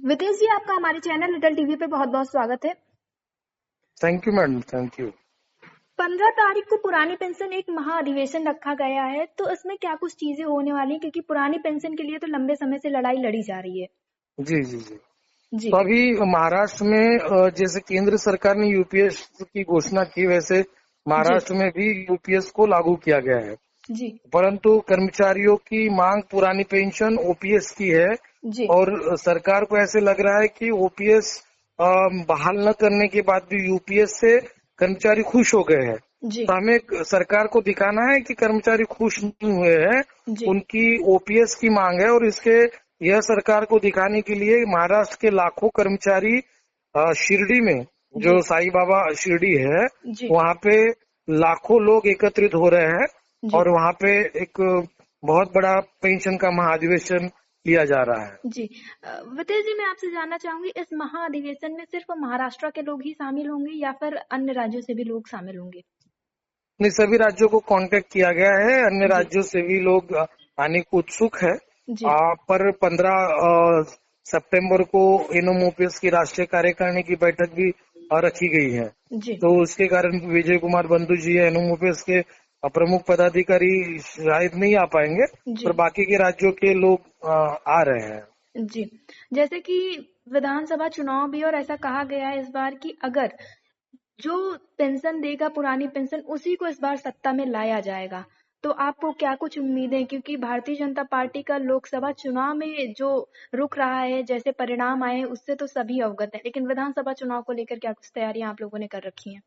वितेश जी, आपका हमारे channel little TV पे बहुत बहुत स्वागत है। Thank you madam, thank you. 15 तारीख को पुरानी पेंशन एक महाअधिवेशन रखा गया है, तो इसमें क्या कुछ चीजें होने वाली हैं, क्योंकि पुरानी पेंशन के लिए तो लंबे समय से लड़ाई लड़ी जा रही है। जी जी जी। जी तो अभी महाराष्ट्र में जैसे केंद्र सरकार ने यूपीएस की घोषणा की, वैसे जी महाराष्ट्र में भी यूपीएस को लागू किया गया है। जी परंतु कर्मचारियों की मांग पुरानी पेंशन ओपीएस की है जी और सरकार को ऐसे लग रहा है कि ओपीएस बहाल न करने के बाद भी यूपीएस से कर्मचारी खुश हो गए हैं। जी तो हमें सरकार को दिखाना है कि कर्मचारी खुश नहीं हुए हैं, जी उनकी ओपीएस की मांग है। और इसके यह सरकार को दिखाने के लिए महाराष्ट्र के लाखों कर्मचारी शिरडी में, जी जो साईं बाबा शिरडी है, जी वहाँ पे लाखों लोग एकत्रित हो रहे हैं जी और वहाँ पे एक बहुत बड़ा पेंशन का महाधिवेशन किया जा रहा है। जी वितेश जी, मैं आपसे जानना चाहूंगी, इस महाअधिवेशन में सिर्फ महाराष्ट्र के लोग ही शामिल होंगे या फिर अन्य राज्यों से भी लोग शामिल होंगे? नहीं, सभी राज्यों को कांटेक्ट किया गया है, अन्य जी राज्यों से भी लोग आने को उत्सुक है। जी पर 15 सितंबर को एनएमओपीएस की राष्ट्रीय कार्यकारिणी की बैठक भी रखी गई है। जी तो उसके कारण विजय कुमार बंधु जी एनएमओपीएस के प्रमुख पदाधिकारी शायद नहीं आ पाएंगे, जी पर बाकी के राज्यों के लोग आ रहे हैं। जी जैसे कि विधानसभा चुनाव भी, और ऐसा कहा गया है इस बार कि अगर जो पेंशन देगा पुरानी पेंशन, उसी को इस बार सत्ता में लाया जाएगा। तो आपको क्या कुछ उम्मीदें, क्योंकि भारतीय जनता पार्टी का लोकसभा चुनाव में जो रुख रहा है, जैसे परिणाम आए हैं, उससे तो सभी अवगत हैं, लेकिन विधानसभा चुनाव को लेकर क्या कुछ तैयारियां आप लोगों ने कर रखी हैं?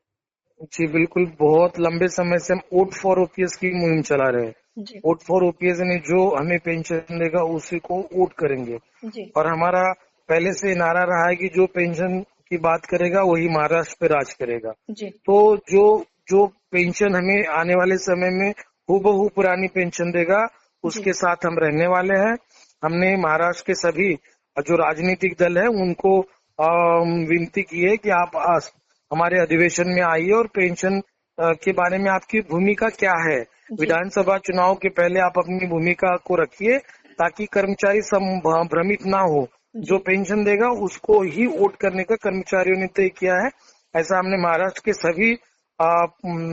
जी बिल्कुल, बहुत लंबे समय से हम वोट फॉर ओपीएस की मुहिम चला रहे हैं। जी वोट फॉर ओपीएस ने जो हमें पेंशन देगा उसी को वोट करेंगे। जी और हमारा पहले से नारा रहा है कि जो पेंशन की बात करेगा वही महाराष्ट्र पे राज करेगा। जी तो जो जो पेंशन हमें आने वाले समय में हूबहू पुरानी पेंशन देगा, जी उसके साथ हम रहने वाले हैं। हमने महाराष्ट्र के सभी जो राजनीतिक दल है उनको विनती की है कि आप हमारे अधिवेशन में आइए और पेंशन के बारे में आपकी भूमिका क्या है। जी विधानसभा चुनाव के पहले आप अपनी भूमिका को रखिए, ताकि कर्मचारी भ्रमित ना हो। जो जी पेंशन देगा उसको ही वोट करने का कर्मचारियों ने तय किया है। ऐसा हमने महाराष्ट्र के सभी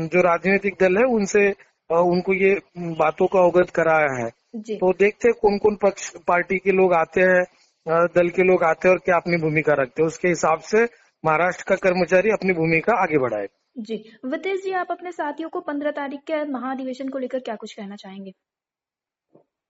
जो राजनीतिक दल है उनसे उनको ये बातों का अवगत कराया है। जी तो देखते हैं कौन कौन पक्ष पार्टी के लोग आते हैं, दल के लोग आते हैं और क्या अपनी भूमिका रखते हैं, उसके हिसाब से महाराष्ट्र का कर्मचारी अपनी भूमिका आगे बढ़ाए। जी वितेश जी, आप अपने साथियों को 15 तारीख के महाधिवेशन को लेकर क्या कुछ कहना चाहेंगे?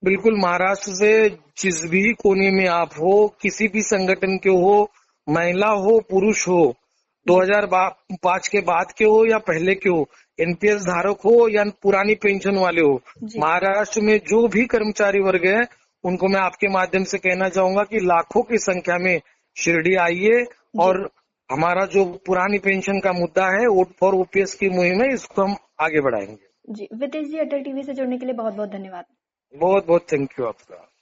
बिल्कुल, महाराष्ट्र से जिस भी कोने में आप हो, किसी भी संगठन के हो, महिला हो पुरुष हो, जी 2005 के बाद के हो या पहले के हो, एनपीएस धारक हो या पुरानी पेंशन वाले हो, जी महाराष्ट्र में जो भी कर्मचारी वर्ग है उनको मैं आपके माध्यम से कहना चाहूंगा कि लाखों की संख्या में शिरडी आइए जी और हमारा जो पुरानी पेंशन का मुद्दा है वोट फॉर ओपीएस की मुहिम है, इसको हम आगे बढ़ाएंगे। जी वितेश जी, अटल टीवी से जुड़ने के लिए बहुत बहुत धन्यवाद। बहुत बहुत थैंक यू आपका।